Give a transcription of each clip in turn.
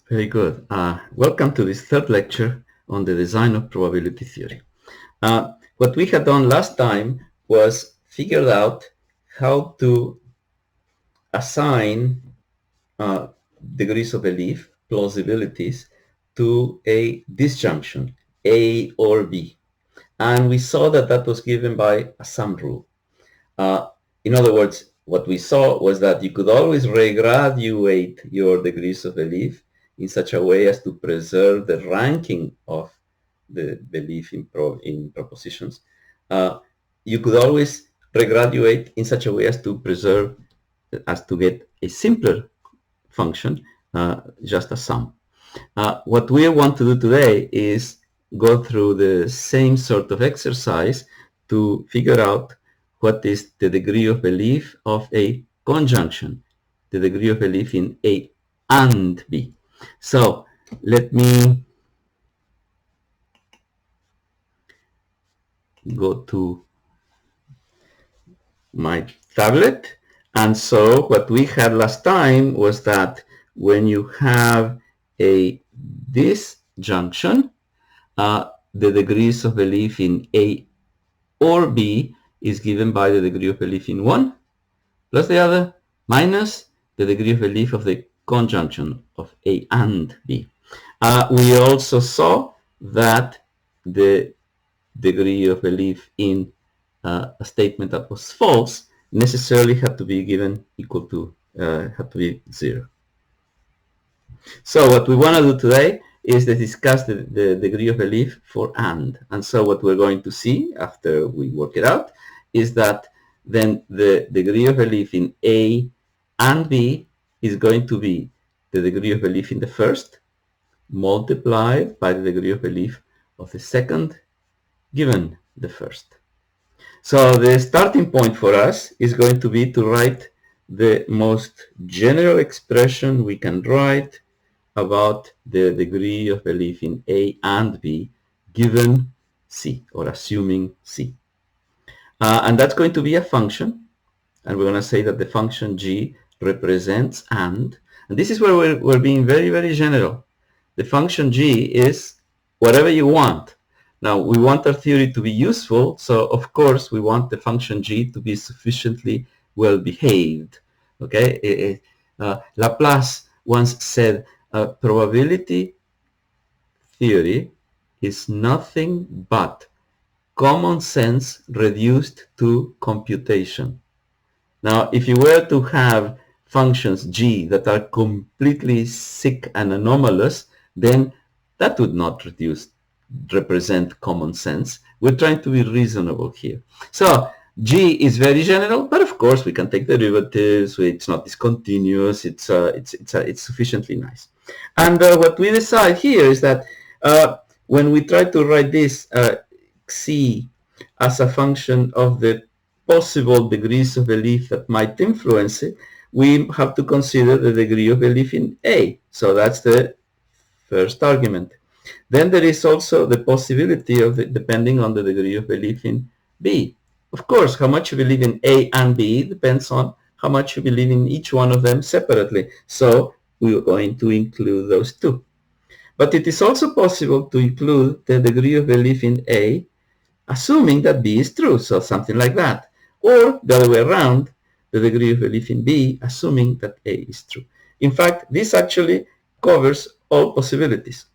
Very good. Welcome to this third lecture on the design of probability theory. What we had done last time was figured out how to assign degrees of belief, plausibilities, to a disjunction, A or B. And we saw that that was given by a sum rule. In other words, what we saw was that you could always regraduate your degrees of belief in such a way as to preserve the ranking of the belief in propositions. You could always regraduate in such a way as to preserve, as to get a simpler function, just a sum. What we want to do today is go through the same sort of exercise to figure out what is the degree of belief of a conjunction, the degree of belief in A and B. So let me go to my tablet. And so what we had last time was that when you have a disjunction, the degrees of belief in A or B is given by the degree of belief in one plus the other minus the degree of belief of the conjunction of A and B. We also saw that the degree of belief in a statement that was false necessarily had to be given equal to, had to be 0. So what we want to do today is to discuss the degree of belief for and. And so what we're going to see after we work it out is that then the degree of belief in A and B is going to be the degree of belief in the first multiplied by the degree of belief of the second given the first. So the starting point for us is going to be to write the most general expression we can write about the degree of belief in A and B given C, or assuming C. And that's going to be a function, and we're going to say that the function G represents and this is where we're being very, very general. The function G is whatever you want. Now, we want our theory to be useful, so of course we want the function G to be sufficiently well behaved. Okay? Laplace once said, probability theory is nothing but common sense reduced to computation. Now, if you were to have functions G that are completely sick and anomalous, then that would not represent common sense. We're trying to be reasonable here. So G is very general, but of course we can take derivatives. It's not discontinuous. It's sufficiently nice. And what we decide here is that when we try to write this C as a function of the possible degrees of belief that might influence it, we have to consider the degree of belief in A. So that's the first argument. Then there is also the possibility of it depending on the degree of belief in B. Of course, how much you believe in A and B depends on how much you believe in each one of them separately. So we're going to include those two. But it is also possible to include the degree of belief in A, assuming that B is true, so something like that. Or the other way around, the degree of belief in B, assuming that A is true. In fact, this actually covers all possibilities.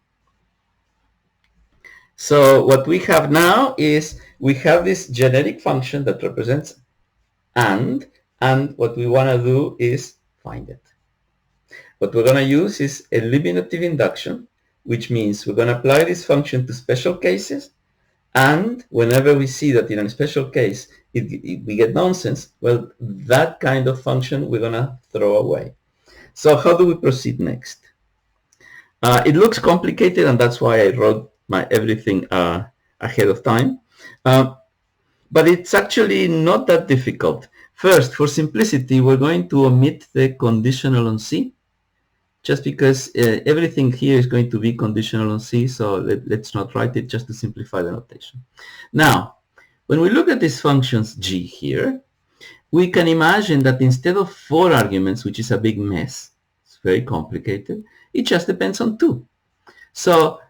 So what we have now is we have this generic function that represents and what we want to do is find it. What we're going to use is eliminative induction, which means we're going to apply this function to special cases, and whenever we see that in a special case we get nonsense, well, that kind of function we're going to throw away. So how do we proceed next? It looks complicated, and that's why I wrote my everything ahead of time. But it's actually not that difficult. First, for simplicity, we're going to omit the conditional on C, just because everything here is going to be conditional on C, so let's not write it just to simplify the notation. Now, when we look at these functions G here, we can imagine that instead of 4 arguments, which is a big mess, very complicated. It just depends on 2. So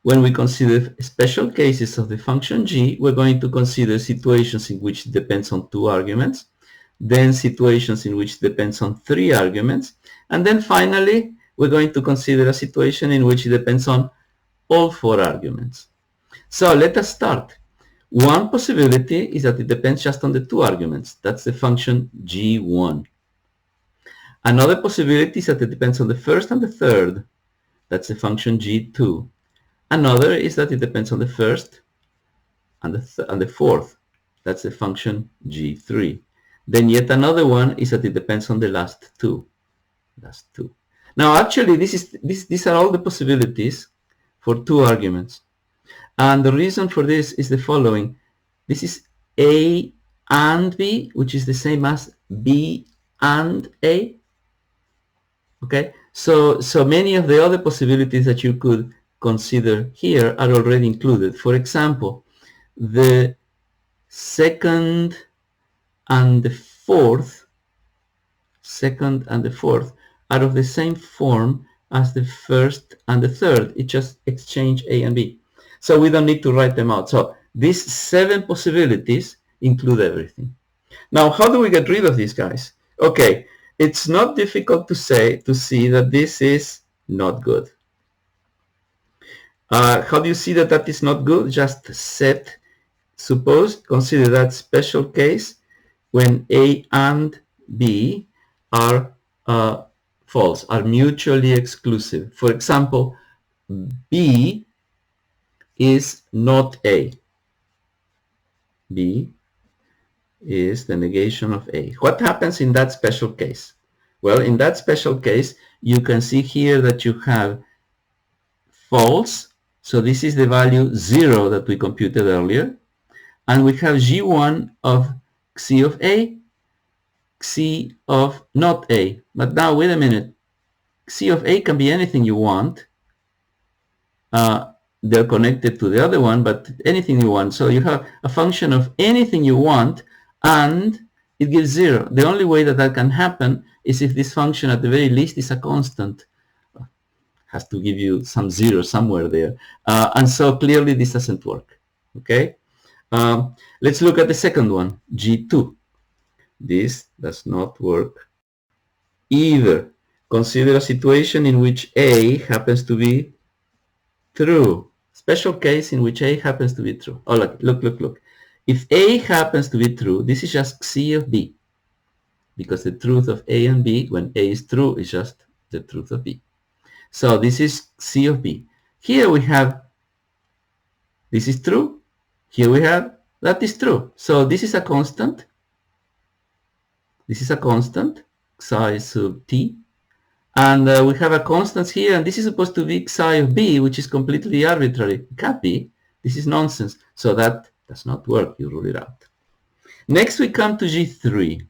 when we consider special cases of the function g, we're going to consider situations in which it depends on 2 arguments, then situations in which it depends on 3 arguments, and then finally, we're going to consider a situation in which it depends on all 4 arguments. So let us start. One possibility is that it depends just on the 2 arguments. That's the function g1. Another possibility is that it depends on the first and the third. That's the function g2. Another is that it depends on the first and the fourth. That's the function g3. Then yet another one is that it depends on the last 2. Now actually these are all the possibilities for 2 arguments. And the reason for this is the following. This is A and B, which is the same as B and A. Okay, so many of the other possibilities that you could consider here are already included. For example, the second and the fourth are of the same form as the first and the third. It just exchange A and B. So we don't need to write them out. So these 7 possibilities include everything. Now, how do we get rid of these guys? Okay, it's not difficult to see that this is not good. How do you see that that is not good? Just consider that special case when A and B are false, are mutually exclusive. For example, B is not A. B is the negation of A. What happens in that special case? Well, in that special case, you can see here that you have false. So this is the value 0 that we computed earlier. And we have G1 of C of A, C of not A. But now, wait a minute. C of A can be anything you want. They're connected to the other one, but anything you want. So you have a function of anything you want, and it gives 0. The only way that that can happen is if this function at the very least is a constant. Has to give you some 0 somewhere there. And so clearly this doesn't work. Okay? Let's look at the second one, G2. This does not work either. Consider a situation in which A happens to be true. Special case in which A happens to be true. Oh, look. If A happens to be true, this is just C of B. Because the truth of A and B, when A is true, is just the truth of B. So this is C of B. Here we have, this is true. Here we have, that is true. So this is a constant. This is a constant, psi sub t. And we have a constant here, and this is supposed to be psi of b, which is completely arbitrary. It can't be. This is nonsense. So that does not work. You rule it out. Next, we come to G3.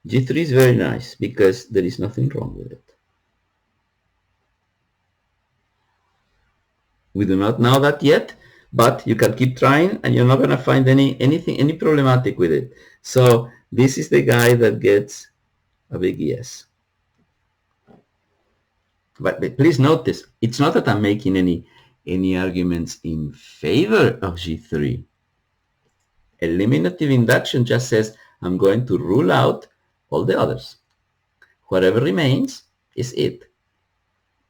G3 is very nice because there is nothing wrong with it. We do not know that yet, but you can keep trying, and you're not going to find any problematic with it. So this is the guy that gets a big yes. But please notice, it's not that I'm making any arguments in favor of G3. Eliminative induction just says I'm going to rule out all the others. Whatever remains is it.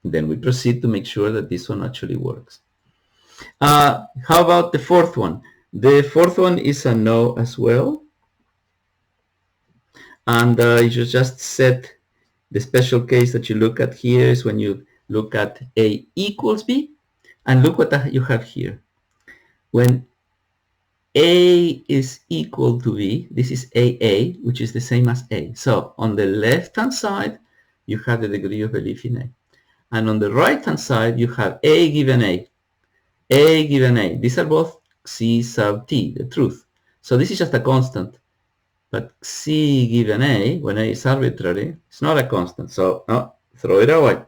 Then we proceed to make sure that this one actually works. How about the fourth one? The fourth one is a no as well. And you just set the special case that you look at here is when you look at A equals B. And look what you have here. When A is equal to B, this is AA, which is the same as A. So on the left-hand side, you have the degree of belief in A. And on the right-hand side, you have A given A. A given A. These are both C sub T, the truth. So this is just a constant. But C given A, when A is arbitrary, it's not a constant. So no, throw it away.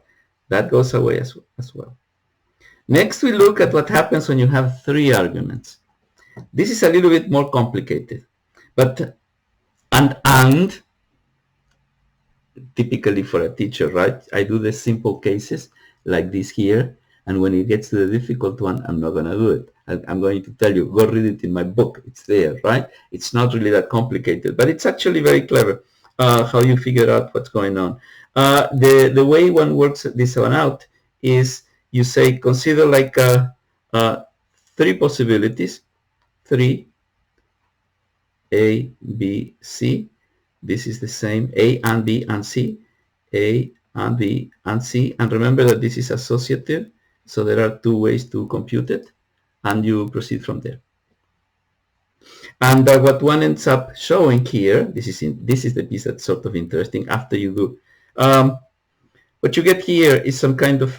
That goes away as well. Next, we look at what happens when you have 3 arguments. This is a little bit more complicated. But, and typically for a teacher, right? I do the simple cases like this here, and when it gets to the difficult one, I'm not going to do it. I'm going to tell you, go read it in my book. It's there, right? It's not really that complicated, but it's actually very clever how you figure out what's going on. The way one works this one out is you say, consider like three possibilities, three, A, B, C. This is the same, A and B and C, A and B and C. And remember that this is associative, so there are two ways to compute it, and you proceed from there. And what one ends up showing here, this is the piece that's sort of interesting after you do. What you get here is some kind of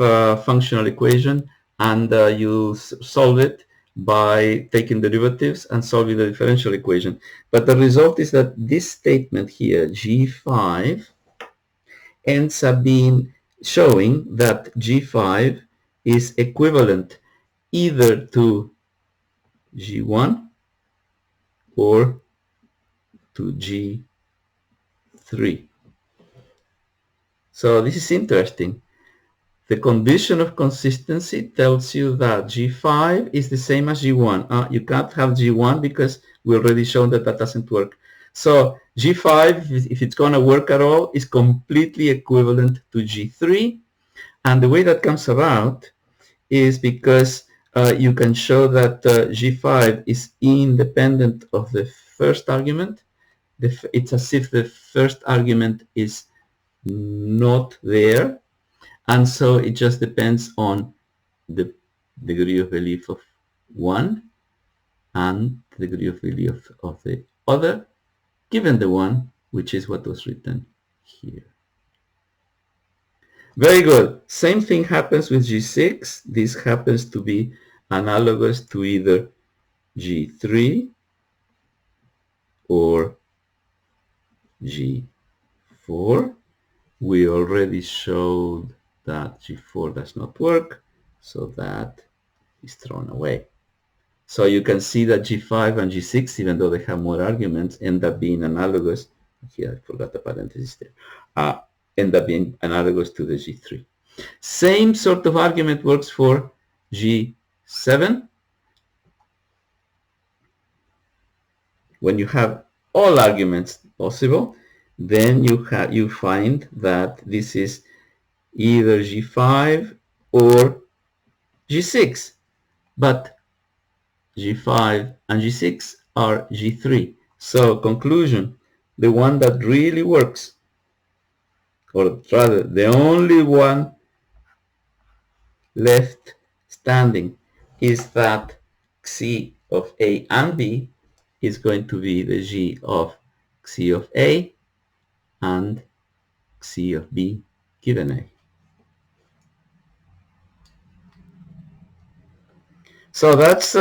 functional equation, and you solve it by taking derivatives and solving the differential equation. But the result is that this statement here, G5, ends up being showing that G5 is equivalent either to G1 or to G3. So this is interesting. The condition of consistency tells you that G5 is the same as G1. You can't have G1 because we already shown that that doesn't work. So G5, if it's going to work at all, is completely equivalent to G3. And the way that comes about is because you can show that G5 is independent of the first argument. It's as if the first argument is not there. And so it just depends on the degree of belief of one and the degree of belief of the other, given the one, which is what was written here. Very good. Same thing happens with G6. This happens to be analogous to either G3 or G4. We already showed that G4 does not work, so that is thrown away. So you can see that G5 and G6, even though they have more arguments, end up being analogous. Here, I forgot the parenthesis there. End up being analogous to the G3. Same sort of argument works for G7. When you have all arguments possible, then you find that this is either G5 or G6. But G5 and G6 are G3. So conclusion, the one that really works, or rather the only one left standing, is that Xi of A and B is going to be the G of Xi of A and Xi of B given A. So that's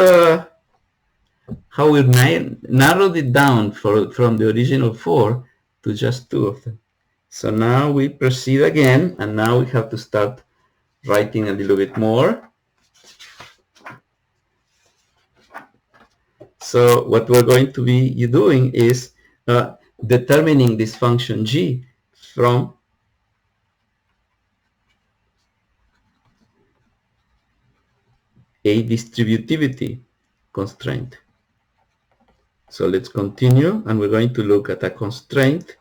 how we narrowed it down from the original 4 to just 2 of them. So now we proceed again, and now we have to start writing a little bit more. So what we're going to be doing is determining this function g from a distributivity constraint. So let's continue, and we're going to look at a constraint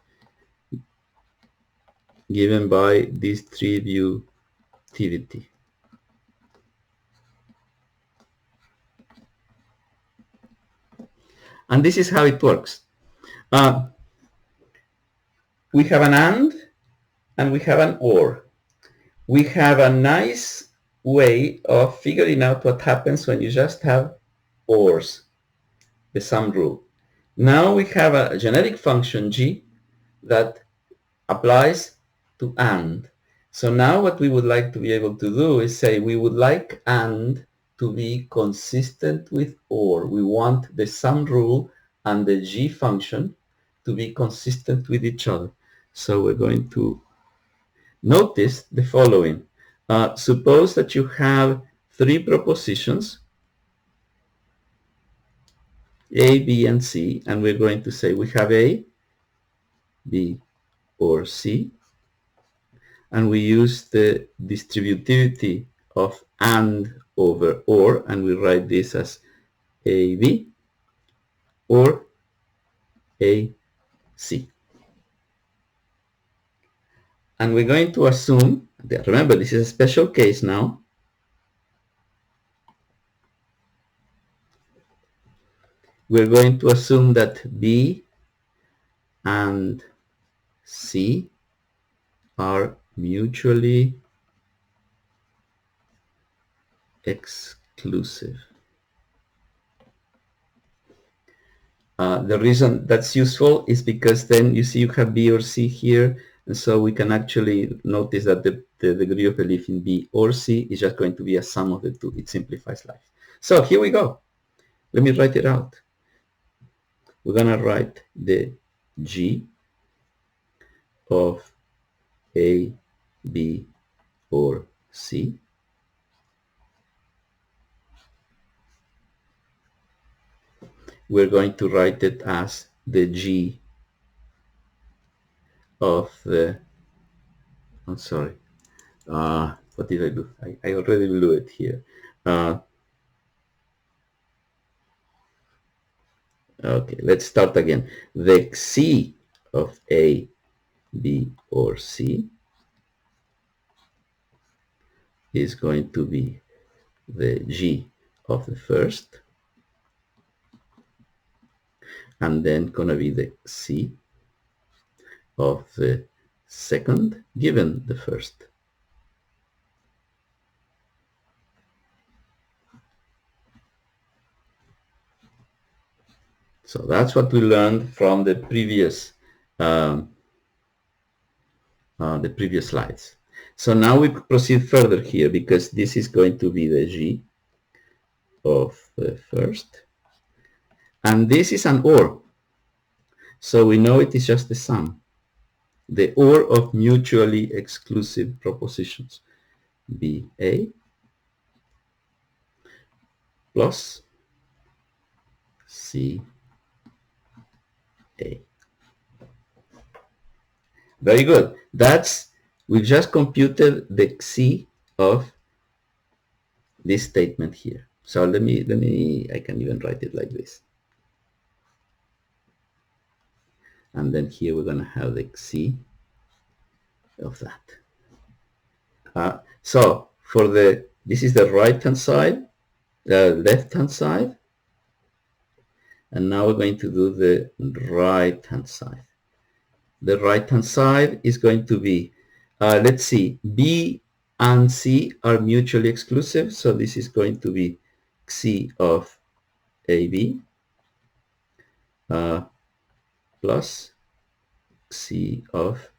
given by distributivity. And this is how it works. We have an and we have an or. We have a nice way of figuring out what happens when you just have ors, the sum rule. Now we have a generic function g that applies to and. So now what we would like to be able to do is say we would like and to be consistent with or. We want the sum rule and the g function to be consistent with each other. So we're going to notice the following. Suppose that you have three propositions, A, B, and C, and we're going to say we have A, B, or C, and we use the distributivity of and over or, and we write this as AB or AC. And we're going to assume, remember this is a special case now, we're going to assume that B and C are mutually exclusive. The reason that's useful is because then you see you have B or C here, and so we can actually notice that the degree of belief in B or C is just going to be a sum of the two. It simplifies life. So here we go. Let me write it out. We're going to write the G of A, B, or C we're going to write it as the G of the, I'm sorry, what did I do? I already blew it here. Okay, let's start again. The C of A, B, or C is going to be the G of the first, and then gonna be the C of the second given the first. So that's what we learned from the previous slides. So now we proceed further here because this is going to be the G of the first, and this is an OR. So we know it is just the sum, the OR of mutually exclusive propositions, BA plus CA. Very good. We've just computed the C of this statement here. So I can even write it like this. And then here we're going to have the C of that. So for this is the right-hand side, the left-hand side, and now we're going to do the right-hand side. The right-hand side is going to be, let's see, B and C are mutually exclusive, so this is going to be C of AB plus C of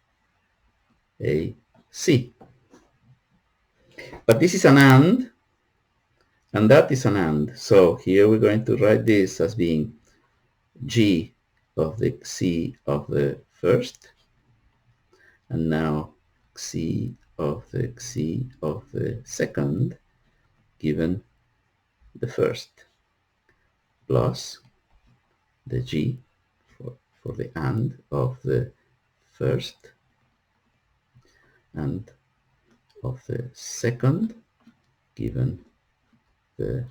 AC. But this is an and that is an AND. So here we're going to write this as being G of the C of the first, and now C of the C of the second given the first, plus the G for the AND of the first and of the second given the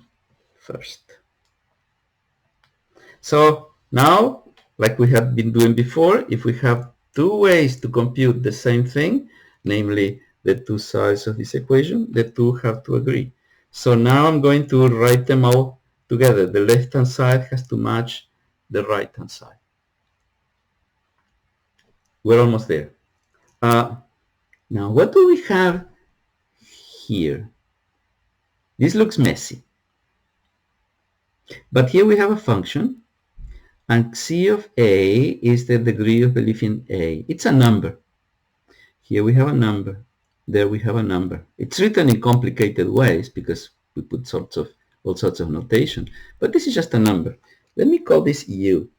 first. So now, like we have been doing before, if we have two ways to compute the same thing, namely the two sides of this equation, the two have to agree. So now I'm going to write them all together. The left-hand side has to match the right-hand side. We're almost there. Now, what do we have here? This looks messy. But here we have a function, and C of A is the degree of belief in A. It's a number. Here we have a number. There we have a number. It's written in complicated ways because we put all sorts of notation. But this is just a number. Let me call this U.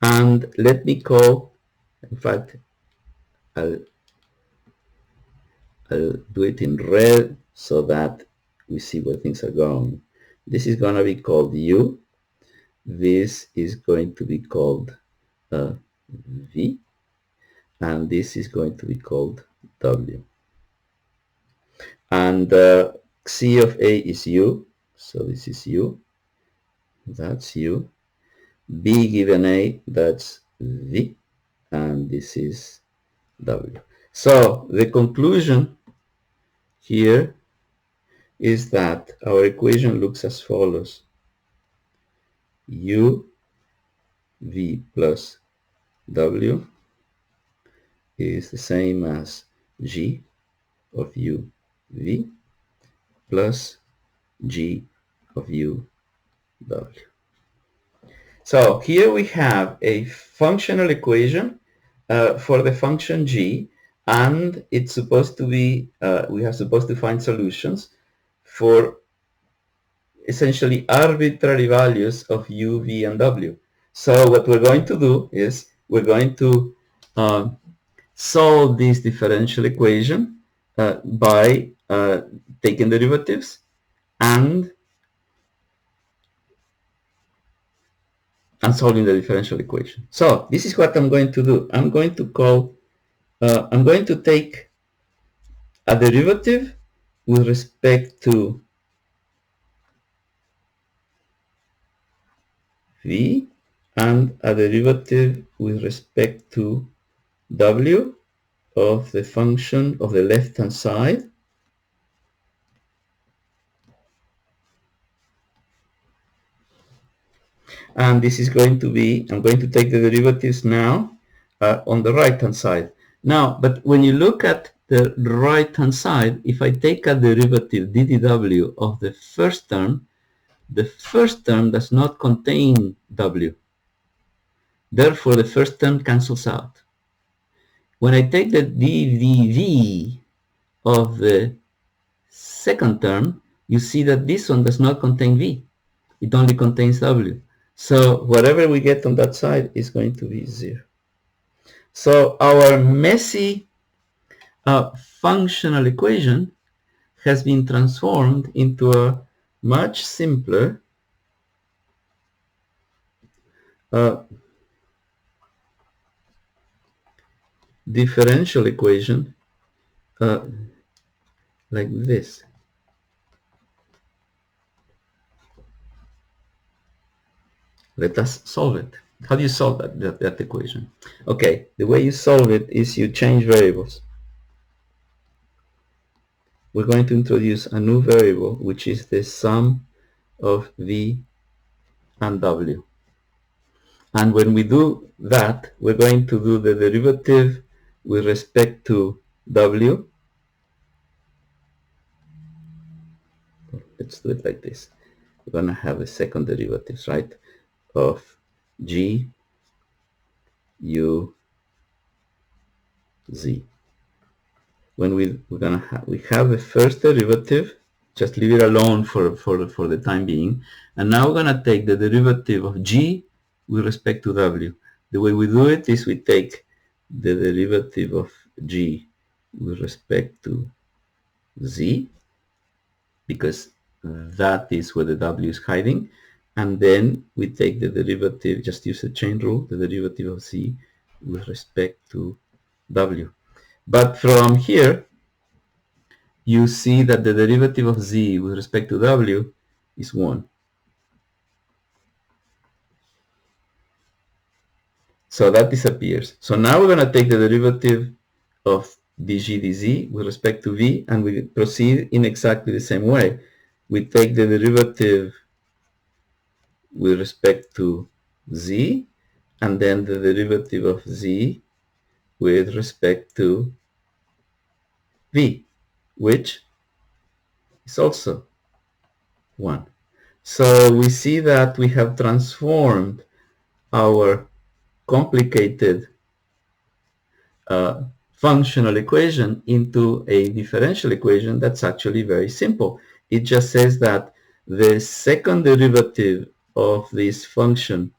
And let me call, in fact, I'll do it in red so that we see where things are going. This is going to be called U. This is going to be called V. and this is going to be called W. And C of A is U, so this is U, that's U. B given A, that's V, and this is W. So the conclusion here is that our equation looks as follows. U V plus W is the same as G of U V plus G of U W. So here we have a functional equation for the function G, and it's supposed to be, we are supposed to find solutions for essentially arbitrary values of U, V, and W. So what we're going to do is we're going to solve this differential equation by taking derivatives and solving the differential equation. So this is what I'm going to do. I'm going to take a derivative with respect to V and a derivative with respect to W of the function of the left-hand side. And this is going to be, I'm going to take the derivatives now on the right-hand side. Now, but when you look at the right-hand side, if I take a derivative ddw of the first term does not contain w. Therefore, the first term cancels out. When I take the dv of the second term, you see that this one does not contain v. It only contains w. So whatever we get on that side is going to be 0. So our messy functional equation has been transformed into a much simpler differential equation like this. Let us solve it. How do you solve that equation? Okay, the way you solve it is you change variables. We're going to introduce a new variable, which is the sum of V and W. And when we do that, we're going to do the derivative with respect to W. Let's do it like this. We're going to have the second derivatives, right, of G, U, Z. When we have the first derivative, just leave it alone for the time being. And now we're going to take the derivative of G with respect to W. The way we do it is we take the derivative of G with respect to Z, because that is where the W is hiding. And then we take the derivative, just use the chain rule, the derivative of Z with respect to W. But from here, you see that the derivative of Z with respect to W is 1. So that disappears. So now we're going to take the derivative of dg dz with respect to V, and we proceed in exactly the same way. We take the derivative with respect to Z, and then the derivative of Z with respect to V, which is also 1. So we see that we have transformed our complicated functional equation into a differential equation that's actually very simple. It just says that the second derivative of this function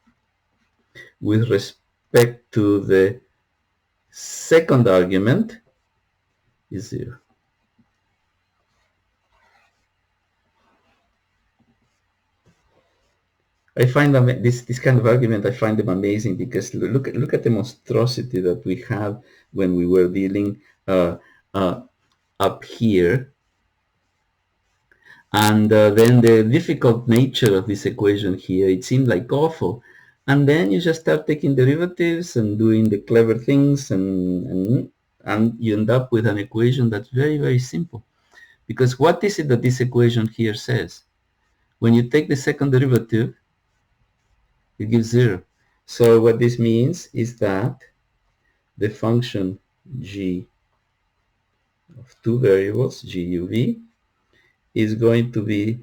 with respect to the second argument is 0. I find them, this kind of argument, I find them amazing because look at the monstrosity that we have when we were dealing uh, up here, and then the difficult nature of this equation here, it seemed like awful. And then you just start taking derivatives and doing the clever things, and you end up with an equation that's very, very simple. Because what is it that this equation here says? When you take the second derivative, it gives 0. So what this means is that the function g of two variables, guv, is going to be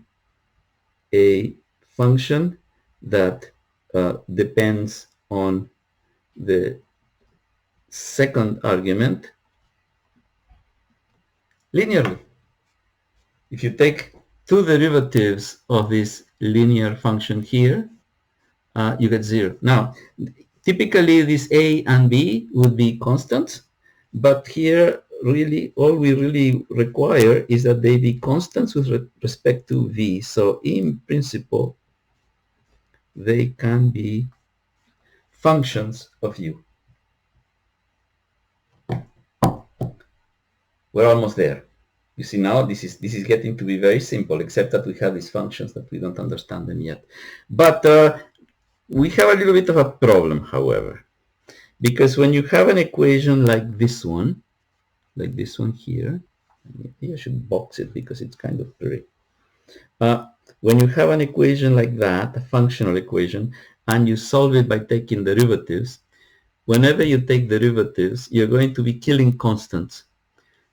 a function that depends on the second argument linearly. If you take two derivatives of this linear function here, you get 0. Now, typically this a and b would be constants, but here really all we really require is that they be constants with respect to v. So in principle, they can be functions of u. We're almost there. You see, now this is getting to be very simple, except that we have these functions that we don't understand them yet. But we have a little bit of a problem, however, because when you have an equation like this one here, maybe I should box it because it's kind of blurry. When you have an equation like that, a functional equation, and you solve it by taking derivatives, whenever you take derivatives, you're going to be killing constants.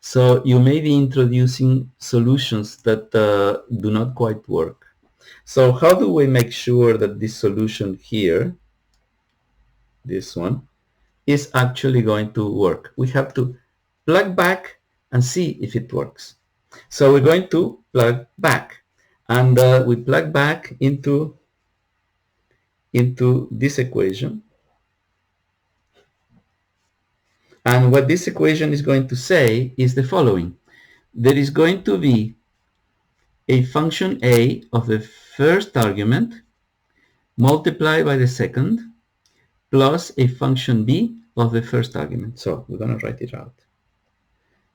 So you may be introducing solutions that do not quite work. So how do we make sure that this solution here, this one, is actually going to work? We have to plug back and see if it works. So we're going to plug back, and we plug back into this equation. And what this equation is going to say is the following. There is going to be a function a of the first argument multiplied by the second plus a function b of the first argument. So we're going to write it out.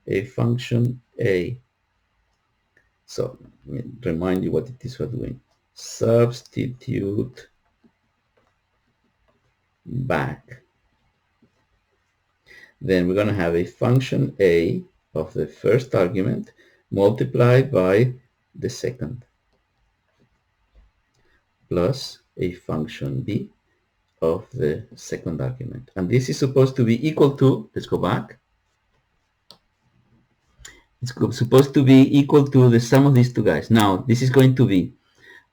A function a. So let me remind you what it is we're doing. Substitute back. Then we're going to have a function a of the first argument multiplied by the second plus a function b of the second argument. And this is supposed to be equal to, let's go back. It's supposed to be equal to the sum of these two guys. Now, this is going to be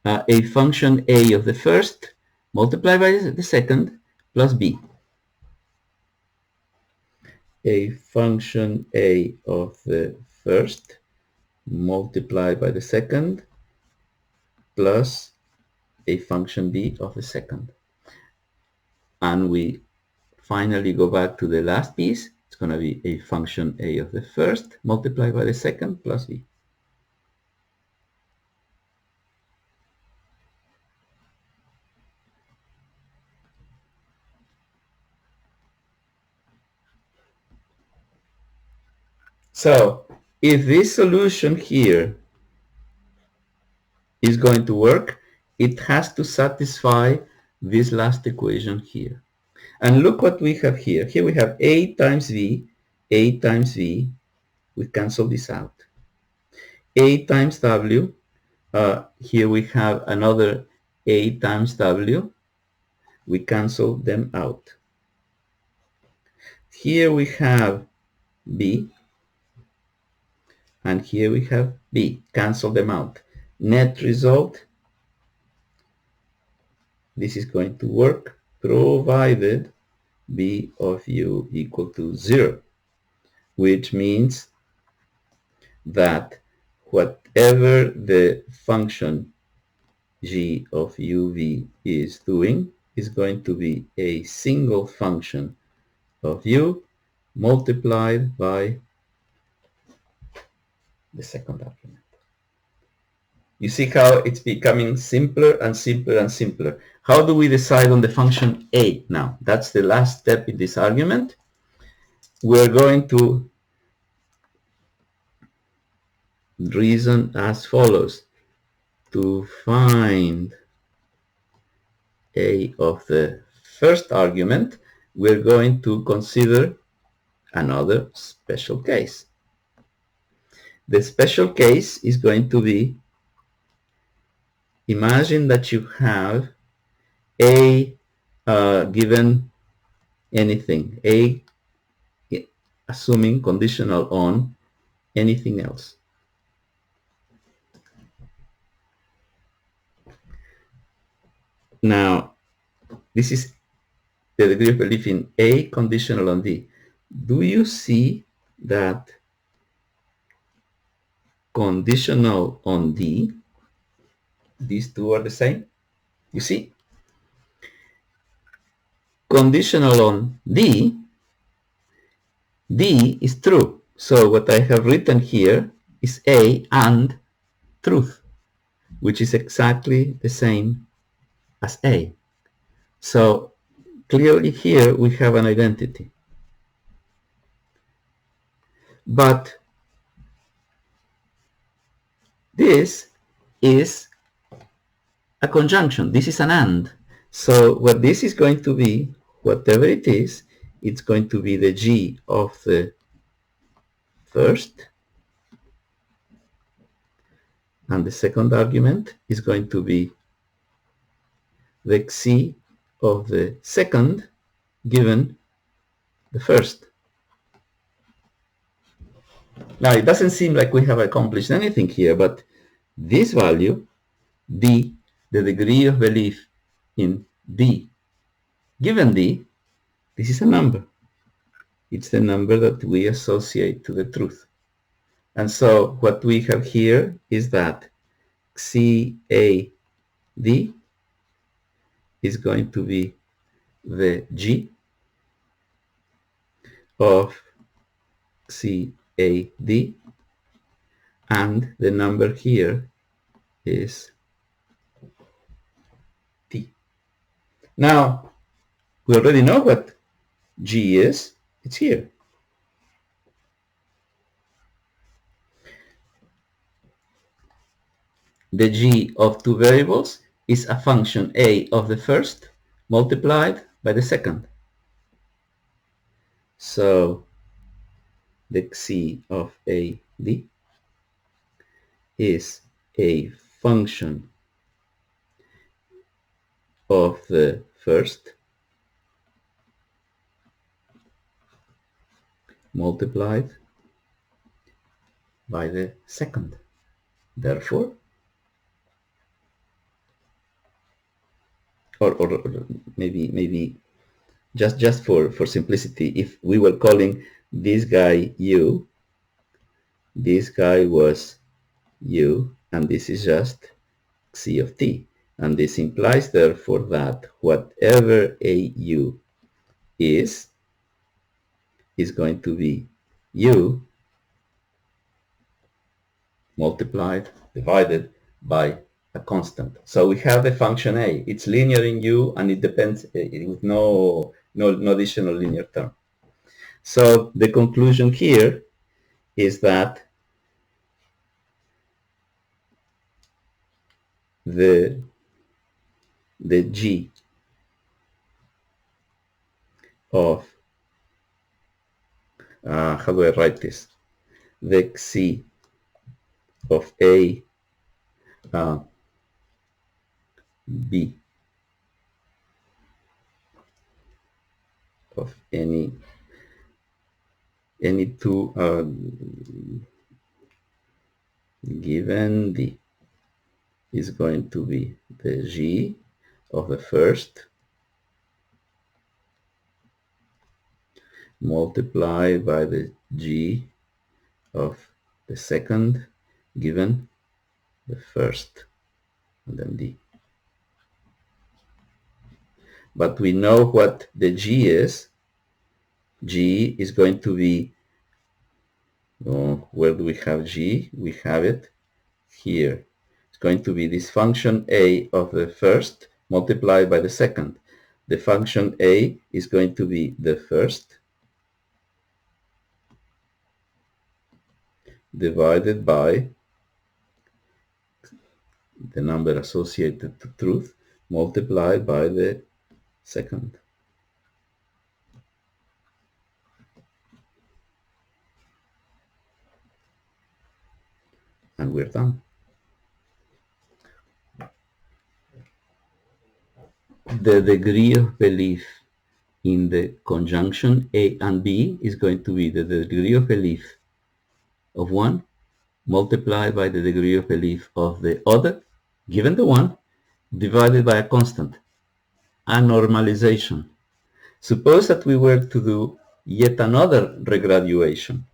a function a of the first multiplied by the second plus b. A function a of the first multiplied by the second plus a function b of the second. And we finally go back to the last piece. It's going to be a function a of the first multiplied by the second plus b. So if this solution here is going to work, it has to satisfy this last equation here. And look what we have here. Here we have a times v, a times v. We cancel this out. A times w. Here we have another a times w. We cancel them out. Here we have b. And here we have b. Cancel them out. Net result, this is going to work provided b of u equal to 0, which means that whatever the function g of uv is doing is going to be a single function of u multiplied by the second argument. You see how it's becoming simpler and simpler and simpler. How do we decide on the function a now? That's the last step in this argument. We're going to reason as follows. To find a of the first argument, we're going to consider another special case. The special case is going to be, imagine that you have a given anything, a assuming conditional on anything else. Now, this is the degree of belief in A conditional on D. Do you see that conditional on D, these two are the same? You see? Conditional on D, D is true. So what I have written here is A and truth, which is exactly the same as A. So clearly here we have an identity. But this is a conjunction. This is an and. So what this is going to be, whatever it is, it's going to be the G of the first, and the second argument is going to be the Xi of the second given the first. Now it doesn't seem like we have accomplished anything here, but this value, D, the degree of belief in D, given D, this is a number. It's the number that we associate to the truth. And so what we have here is that CAD is going to be the G of CAD, and the number here is T. Now, we already know what G is. It's here. The G of two variables is a function A of the first multiplied by the second. So the Xi of AD is a function of the first multiplied by the second. Therefore, or maybe just for simplicity, if we were calling this guy U, this guy was U, and this is just Xi of T. And this implies, therefore, that whatever AU is going to be U multiplied, divided by a constant. So we have the function A. It's linear in U, and it depends with no additional linear term. So the conclusion here is that the G of how do I write this? The Xi of A B of any two given D is going to be the G of the first multiplied by the G of the second given the first, and then D. But we know what the G is. G is going to be, where do we have G? We have it here. It's going to be this function a of the first multiplied by the second. The function a is going to be the first divided by the number associated to truth multiplied by the second. And we're done. The degree of belief in the conjunction A and B is going to be the degree of belief of one multiplied by the degree of belief of the other, given the one, divided by a constant, a normalization. Suppose that we were to do yet another regraduation.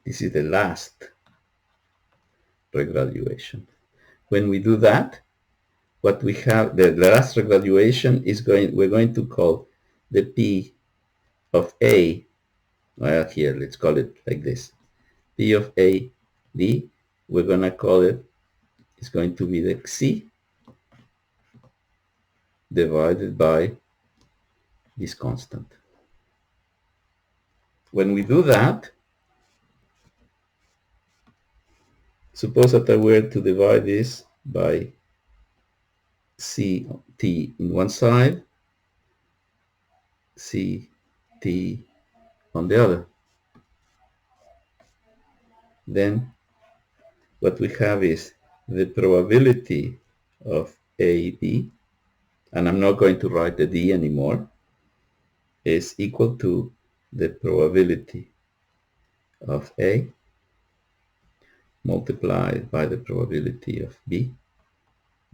This is the last regraduation. When we do that, what we have, the last regraduation is we're going to call the P of A, well, here, let's call it like this. P of A, D, we're going to call it, it's going to be the C divided by this constant. When we do that, suppose that I were to divide this by CT in one side, CT on the other. Then what we have is the probability of AD, and I'm not going to write the D anymore, is equal to the probability of A multiplied by the probability of B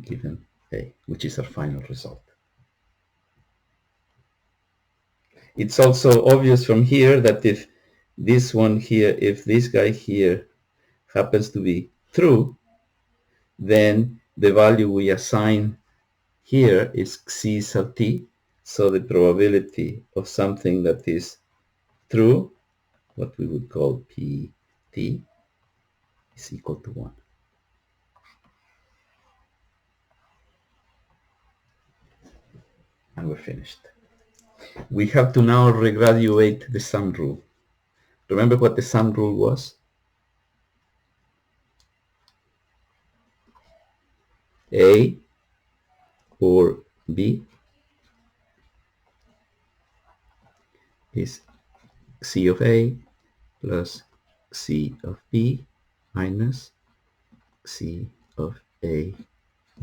given A, which is our final result. It's also obvious from here that if this one here, if this guy here happens to be true, then the value we assign here is C sub t. So the probability of something that is true, what we would call PT, is equal to 1. And we're finished. We have to now regraduate the sum rule. Remember what the sum rule was? A or B is C of A plus C of B minus C of A,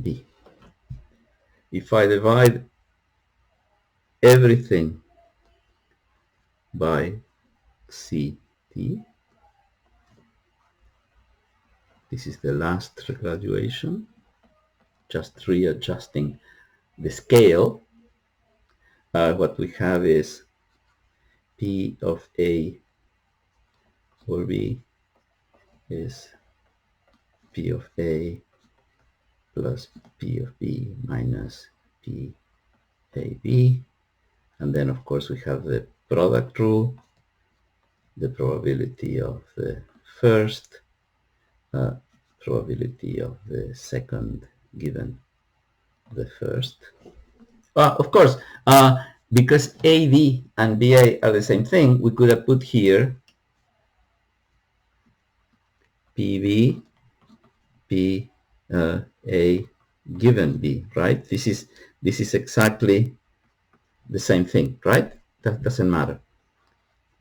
B. If I divide everything by CT, this is the last regraduation, just readjusting the scale. What we have is P of A or B is P of A plus P of B minus P A B. And then, of course, we have the product rule, the probability of the first, probability of the second given the first. Of course, because AD and BA are the same thing, we could have put here PB, A given B, right? This is exactly the same thing, right? That doesn't matter.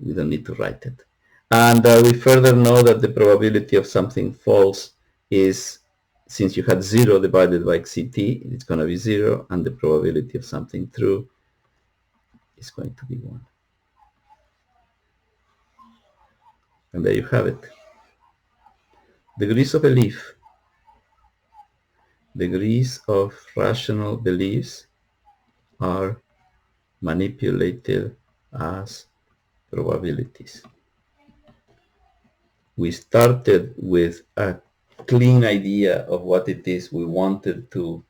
We don't need to write it. And we further know that the probability of something false is, since you had 0 divided by CT, it's going to be 0, and the probability of something true is going to be 1. And there you have it. Degrees of belief. Degrees of rational beliefs are manipulated as probabilities. We started with a clean idea of what it is we wanted to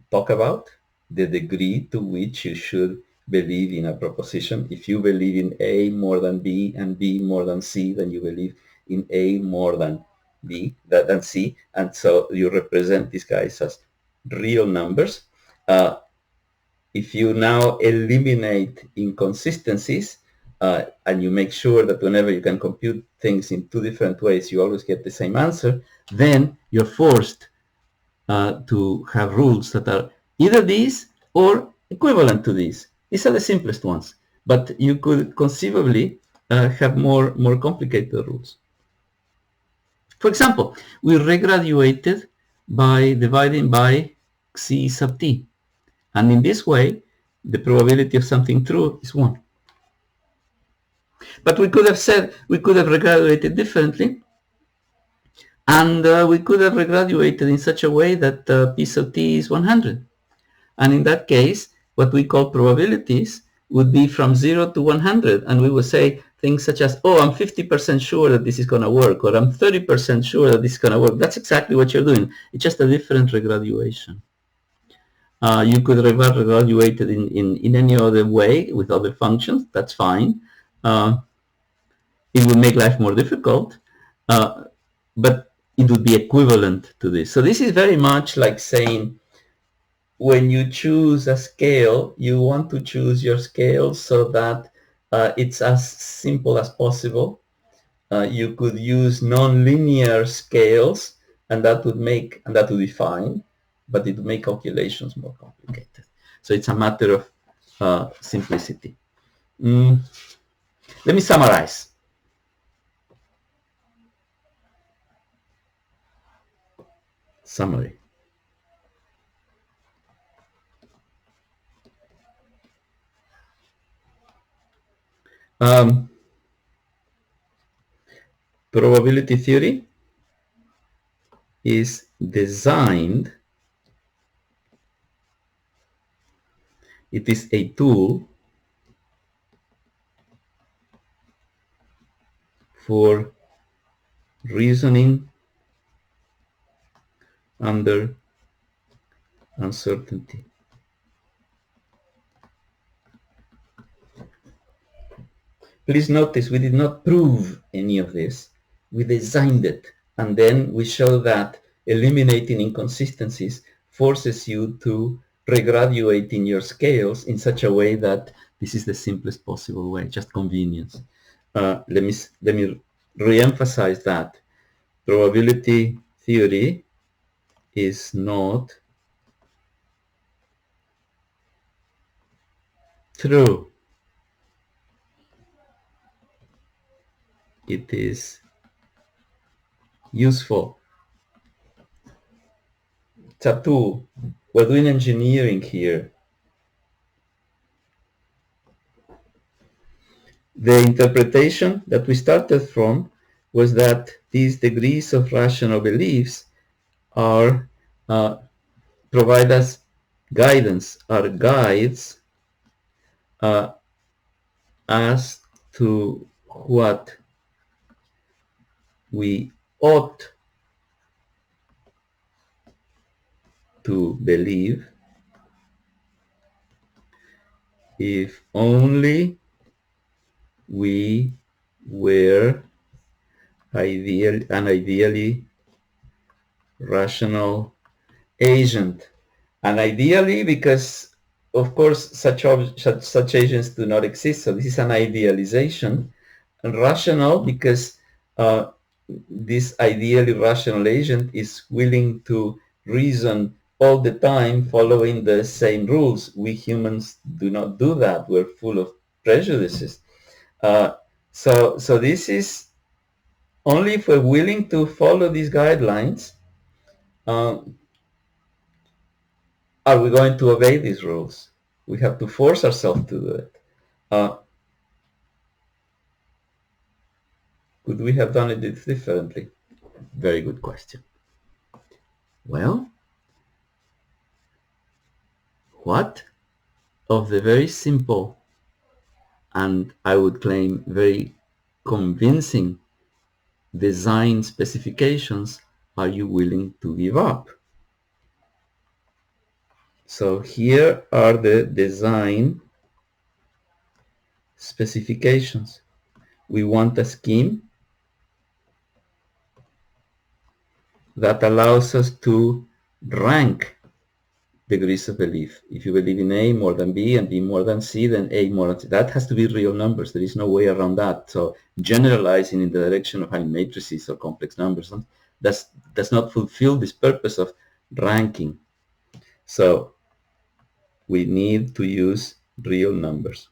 talk about, the degree to which you should believe in a proposition. If you believe in A more than B and B more than C, then you believe in A more than B than C, and so you represent these guys as real numbers. If you now eliminate inconsistencies and you make sure that whenever you can compute things in two different ways, you always get the same answer, then you're forced to have rules that are either these or equivalent to these. These are the simplest ones, but you could conceivably have more complicated rules. For example, we regraduated by dividing by C sub t. And in this way, the probability of something true is 1. But we could have said, we could have regraduated differently, and we could have regraduated in such a way that P sub t is 100. And in that case, what we call probabilities would be from 0 to 100. And we would say things such as, oh, I'm 50% sure that this is going to work, or I'm 30% sure that this is going to work. That's exactly what you're doing. It's just a different regraduation. You could regraduate it in any other way with other functions. That's fine. It would make life more difficult, but it would be equivalent to this. So this is very much like saying, when you choose a scale, you want to choose your scale so that it's as simple as possible. You could use non-linear scales, and that would be fine, but it would make calculations more complicated. So it's a matter of simplicity. Let me summarize. Summary. Probability theory is designed, it is a tool for reasoning under uncertainty. Please notice we did not prove any of this. We designed it, and then we show that eliminating inconsistencies forces you to regraduate in your scales in such a way that this is the simplest possible way, just convenience. Let me re-emphasize that probability theory is not true. It is useful. It's a tool. We're doing engineering here. The interpretation that we started from was that these degrees of rational beliefs are provide us guidance, are guides as to what we ought to believe if only we were an ideally rational agent. And ideally, because of course such agents do not exist, so this is an idealization. And rational because this ideally rational agent is willing to reason all the time following the same rules. We humans do not do that. We're full of prejudices. So this is only if we're willing to follow these guidelines are we going to obey these rules. We have to force ourselves to do it. Could we have done it differently? Very good question. Well, what of the very simple and I would claim very convincing design specifications are you willing to give up? So here are the design specifications. We want a scheme that allows us to rank degrees of belief. If you believe in A more than B and B more than C, then A more than C. That has to be real numbers. There is no way around that. So generalizing in the direction of having matrices or complex numbers does not fulfill this purpose of ranking. So we need to use real numbers.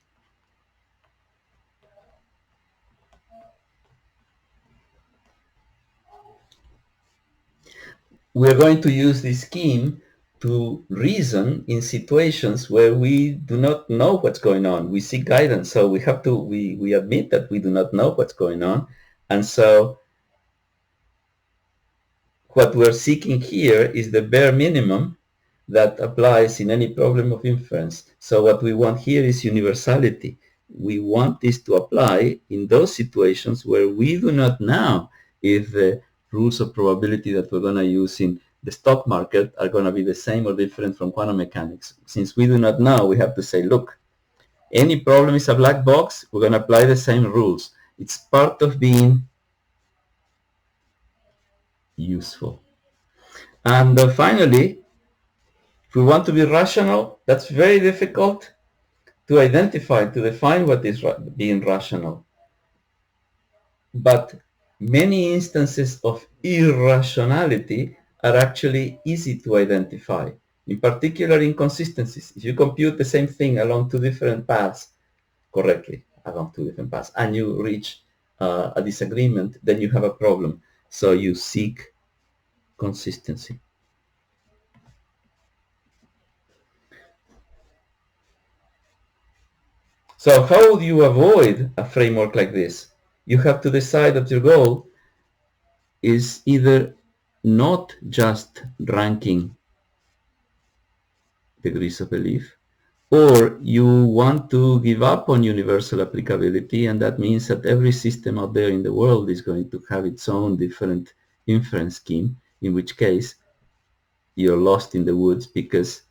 We're going to use this scheme to reason in situations where we do not know what's going on. We seek guidance, so we admit that we do not know what's going on. And so what we're seeking here is the bare minimum that applies in any problem of inference. So what we want here is universality. We want this to apply in those situations where we do not know if the rules of probability that we're going to use in the stock market are going to be the same or different from quantum mechanics. Since we do not know, we have to say, look, any problem is a black box, we're going to apply the same rules. It's part of being useful. And finally, if we want to be rational, that's very difficult to identify, to define what is being rational. But many instances of irrationality are actually easy to identify, in particular inconsistencies. If you compute the same thing along two different paths correctly, along two different paths, and you reach a disagreement, then you have a problem. So you seek consistency. So how would you avoid a framework like this? You have to decide that your goal is either not just ranking degrees of belief, or you want to give up on universal applicability, and that means that every system out there in the world is going to have its own different inference scheme, in which case you're lost in the woods because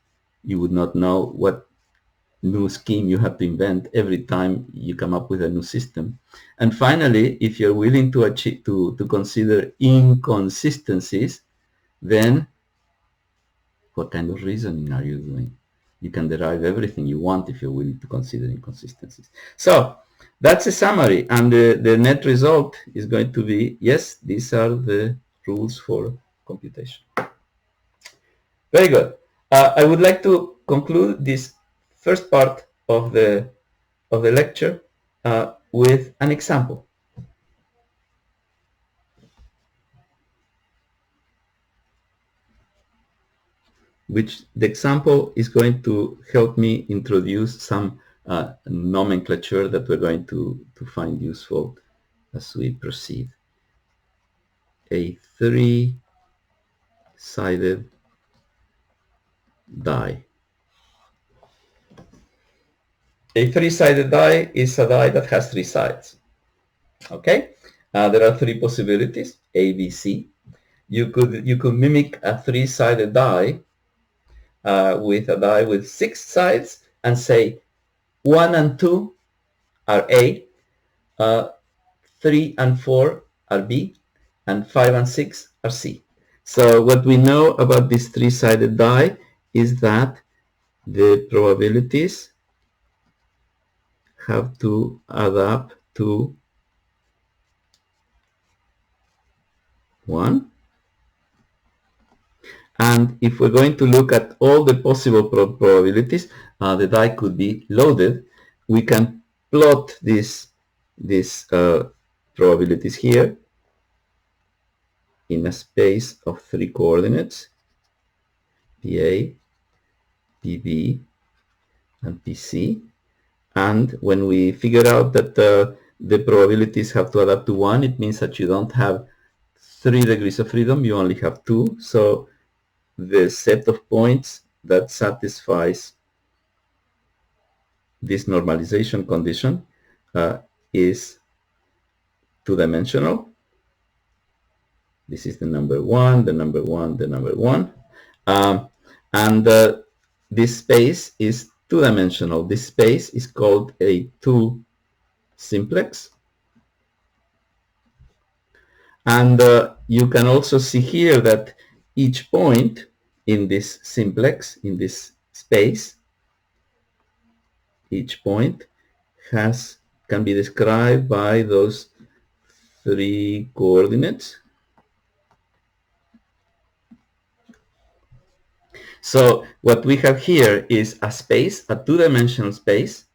you would not know what new scheme you have to invent every time you come up with a new system. And finally, if you're willing to achieve, to consider inconsistencies, then what kind of reasoning are you doing? You can derive everything you want if you're willing to consider inconsistencies. So that's a summary, and the net result is going to be, yes, these are the rules for computation. Very good. I would like to conclude this first part of the lecture with an example, which the example is going to help me introduce some nomenclature that we're going to find useful as we proceed. A three-sided die. A three-sided die is a die that has three sides. Okay? There are three possibilities, A, B, C. You could mimic a three-sided die with a die with six sides and say 1 and 2 are A, 3 and 4 are B, and 5 and 6 are C. So what we know about this three-sided die is that the probabilities have to add up to 1. And if we're going to look at all the possible probabilities, the die could be loaded. We can plot these probabilities here in a space of three coordinates, PA, PB, and PC. And when we figure out that the probabilities have to add up to 1, it means that you don't have 3 degrees of freedom, you only have 2. So the set of points that satisfies this normalization condition is two-dimensional. This is the number 1, the number 1, the number 1. And this space is two-dimensional. This space is called a two simplex. And you can also see here that each point in this simplex, in this space, each point can be described by those 3 coordinates. So what we have here is a space, a 2-dimensional space,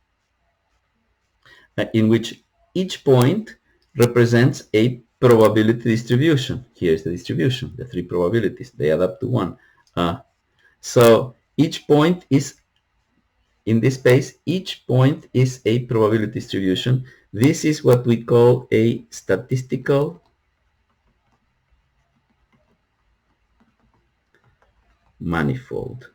in which each point represents a probability distribution. Here's the distribution, the 3 probabilities. They add up to 1. So each point is, in this space, each point is a probability distribution. This is what we call a statistical manifold.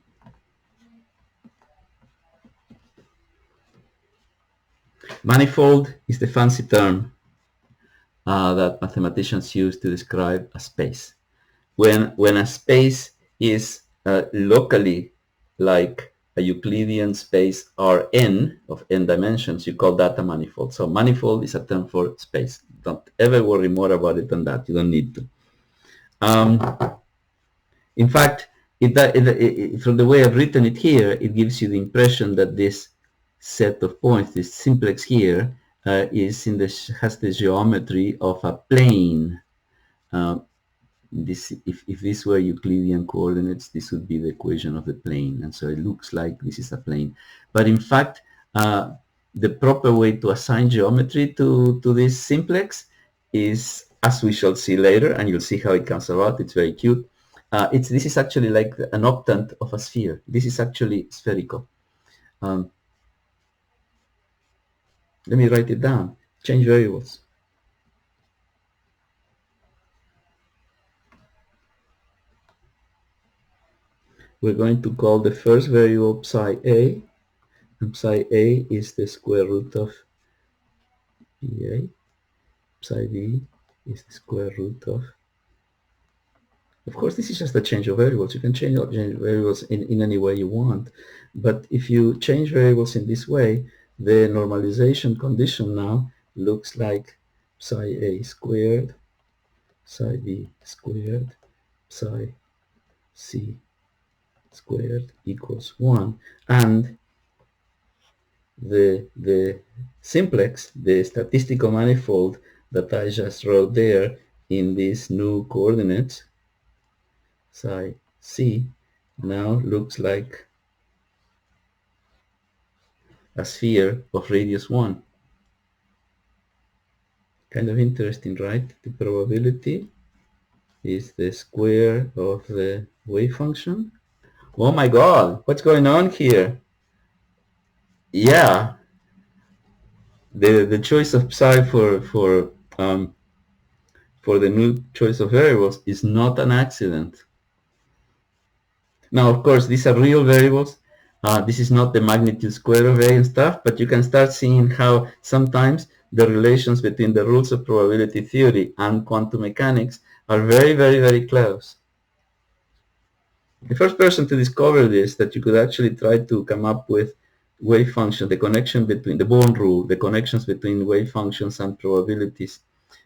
Manifold is the fancy term that mathematicians use to describe a space. When a space is locally like a Euclidean space Rn of n dimensions, you call that a manifold. So manifold is a term for space. Don't ever worry more about it than that. You don't need to. In fact, from the way I've written it here, it gives you the impression that this set of points, this simplex here, has the geometry of a plane. If this were Euclidean coordinates, this would be the equation of the plane, and so it looks like this is a plane. But in fact, the proper way to assign geometry to this simplex is, as we shall see later, and you'll see how it comes about. It's very cute. This is actually like an octant of a sphere. This is actually spherical. Let me write it down. Change variables. We're going to call the first variable psi a, and psi a is the square root of a. Psi b is the square root of course, this is just a change of variables. You can change variables in any way you want. But if you change variables in this way, the normalization condition now looks like psi a squared, psi b squared, psi c squared equals 1. And the simplex, the statistical manifold that I just wrote there in these new coordinates, psi c, now looks like a sphere of radius 1. Kind of interesting, right? The probability is the square of the wave function. Oh my God, what's going on here? Yeah, the choice of psi for the new choice of variables is not an accident. Now, of course, these are real variables. This is not the magnitude square of A and stuff, but you can start seeing how sometimes the relations between the rules of probability theory and quantum mechanics are very, very, very close. The first person to discover this, that you could actually try to come up with wave function, the connection between the Born rule, the connections between wave functions and probabilities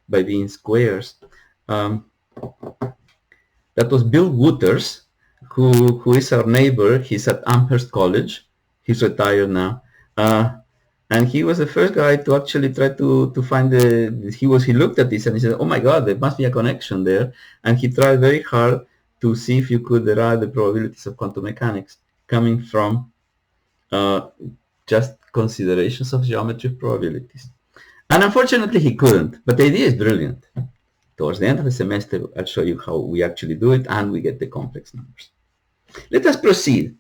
by being squares. That was Bill Wooters, who is our neighbor. He's at Amherst College. He's retired now. And he was the first guy to actually try to find he looked at this and he said, oh my God, there must be a connection there. And he tried very hard to see if you could derive the probabilities of quantum mechanics coming from just considerations of geometry of probabilities. And unfortunately he couldn't, but the idea is brilliant. Towards the end of the semester, I'll show you how we actually do it and we get the complex numbers. Let us proceed.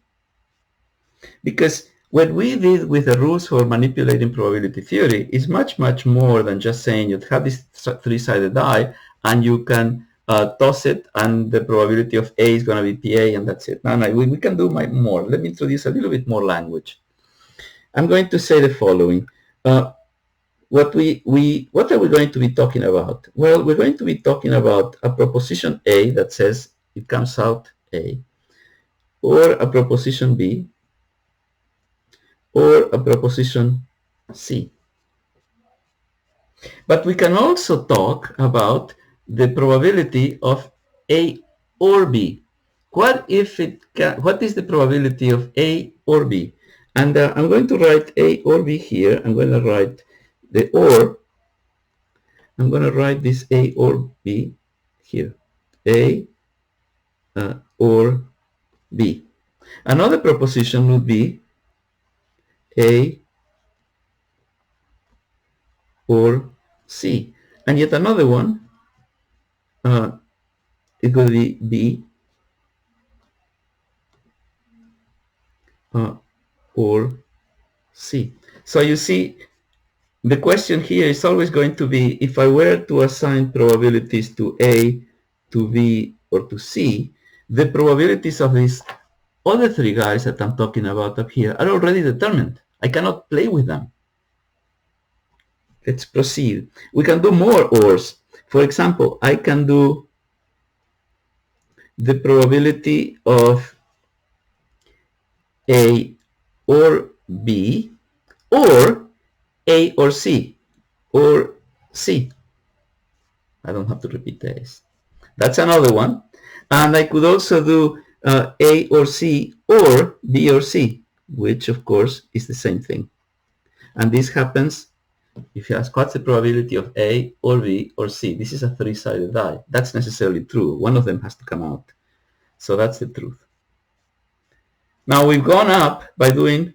Because what we did with the rules for manipulating probability theory is much, much more than just saying you have this 3-sided die and you can toss it and the probability of A is going to be PA and that's it. No, we can do more. Let me introduce a little bit more language. I'm going to say the following. What are we going to be talking about? Well, we're going to be talking about a proposition A that says it comes out A, or a proposition B, or a proposition C. But we can also talk about the probability of A or B. What if it can, what is the probability of A or B? And I'm going to write A or B here. I'm going to write the or. I'm going to write this A or B here. A or B. Another proposition would be A or C. And yet another one, it could be B or C. So you see, the question here is always going to be, if I were to assign probabilities to A, to B, or to C, the probabilities of these other three guys that I'm talking about up here are already determined. I cannot play with them. Let's proceed. We can do more ORs. For example, I can do the probability of A or B, or A or C, or C. I don't have to repeat the A's. That's another one. And I could also do A or C or B or C, which of course is the same thing. And this happens if you ask what's the probability of A or B or C. This is a three-sided die. That's necessarily true. One of them has to come out. So that's the truth. Now we've gone up by doing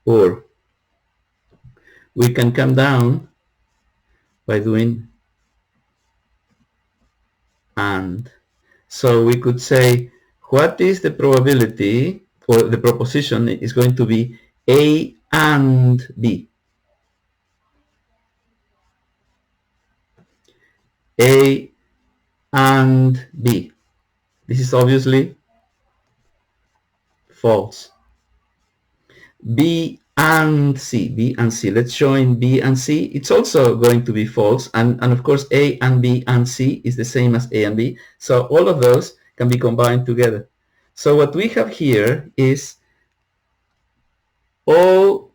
or. We can come down by doing and. So we could say, what is the probability, or the proposition is going to be A and B. A and B. This is obviously false. B and C. B and C. Let's join B and C. It's also going to be false. And of course, A and B and C is the same as A and B. So all of those can be combined together. So what we have here is all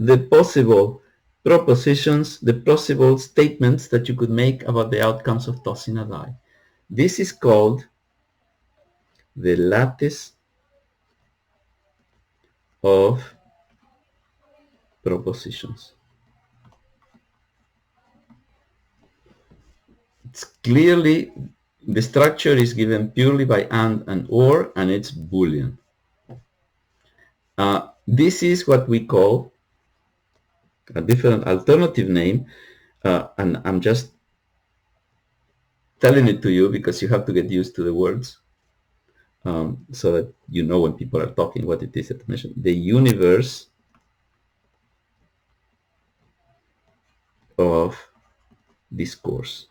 the possible propositions, the possible statements that you could make about the outcomes of tossing a die. This is called the lattice of propositions. It's clearly, the structure is given purely by and or, and it's Boolean. This is what we call a different alternative name, and I'm just telling it to you because you have to get used to the words, so that you know when people are talking what it is that I mentioned. The universe of discourse.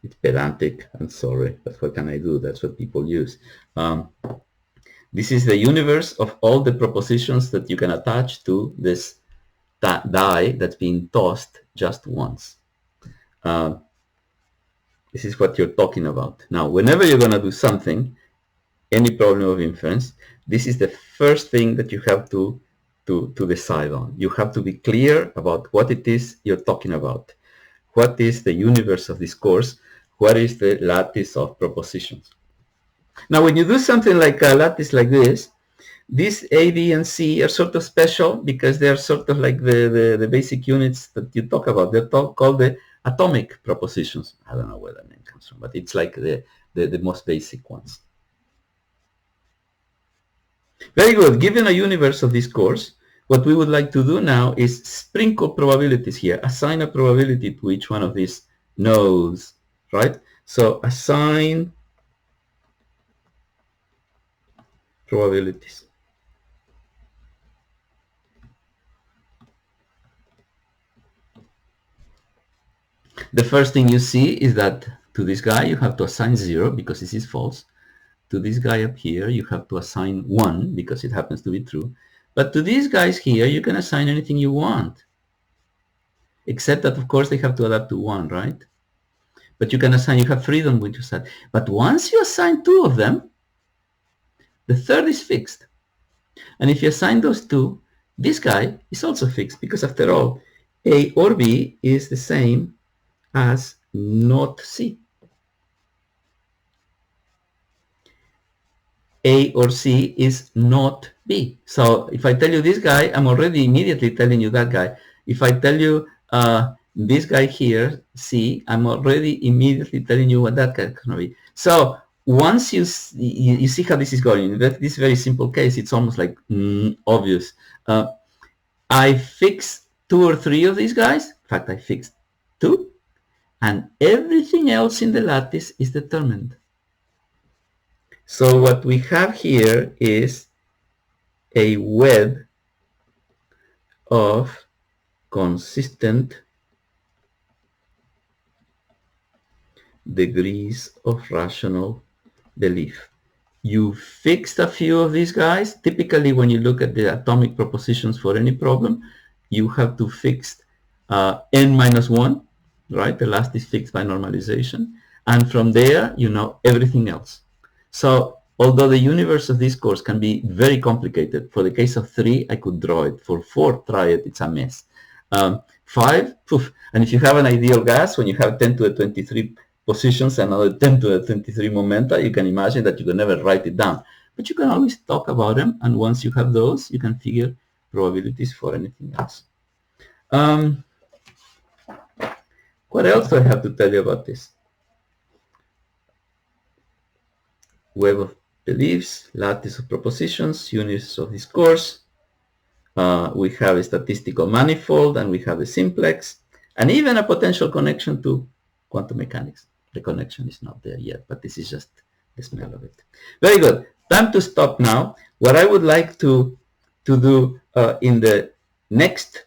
It's pedantic, I'm sorry, but what can I do? That's what people use. This is the universe of all the propositions that you can attach to this die that's being tossed just once. This is what you're talking about. Now, whenever you're going to do something, any problem of inference, this is the first thing that you have to decide on. You have to be clear about what it is you're talking about. What is the universe of discourse? What is the lattice of propositions? Now, when you do something like a lattice like this, these A, B, and C are sort of special because they're sort of like the basic units that you talk about. They're called the atomic propositions. I don't know where that name comes from, but it's like the most basic ones. Very good. Given a universe of discourse, what we would like to do now is sprinkle probabilities here. Assign a probability to each one of these nodes, right? So assign probabilities. The first thing you see is that to this guy you have to assign 0 because this is false. To this guy up here you have to assign 1 because it happens to be true. But to these guys here you can assign anything you want. Except that of course they have to adapt to 1, right? But you can assign, you have freedom with your set. But once you assign 2 of them, the third is fixed. And if you assign those 2, this guy is also fixed because after all, A or B is the same as not C. A or C is not B. So if I tell you this guy, I'm already immediately telling you that guy. If I tell you this guy here, C, I'm already immediately telling you what that guy is going to be. So once you see how this is going, this very simple case, it's almost like obvious. I fixed 2 or 3 of these guys. In fact, I fixed 2, and everything else in the lattice is determined. So what we have here is a web of consistent degrees of rational belief. You fixed a few of these guys. Typically, when you look at the atomic propositions for any problem, you have to fix n minus 1, right? The last is fixed by normalization. And from there, you know everything else. So although the universe of this course can be very complicated, for the case of 3, I could draw it. For 4, try it. It's a mess. 5, poof. And if you have an ideal gas, when you have 10 to the 23 positions and another 10 to the 23 momenta, you can imagine that you can never write it down. But you can always talk about them, and once you have those, you can figure probabilities for anything else. What else do I have to tell you about this? Web of beliefs, lattice of propositions, units of this course. We have a statistical manifold, and we have a simplex, and even a potential connection to quantum mechanics. The connection is not there yet, but this is just the smell of it. Very good. Time to stop now. What I would like to do in the next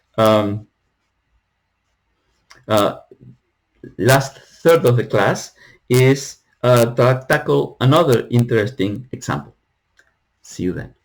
last third of the class is tackle another interesting example. See you then.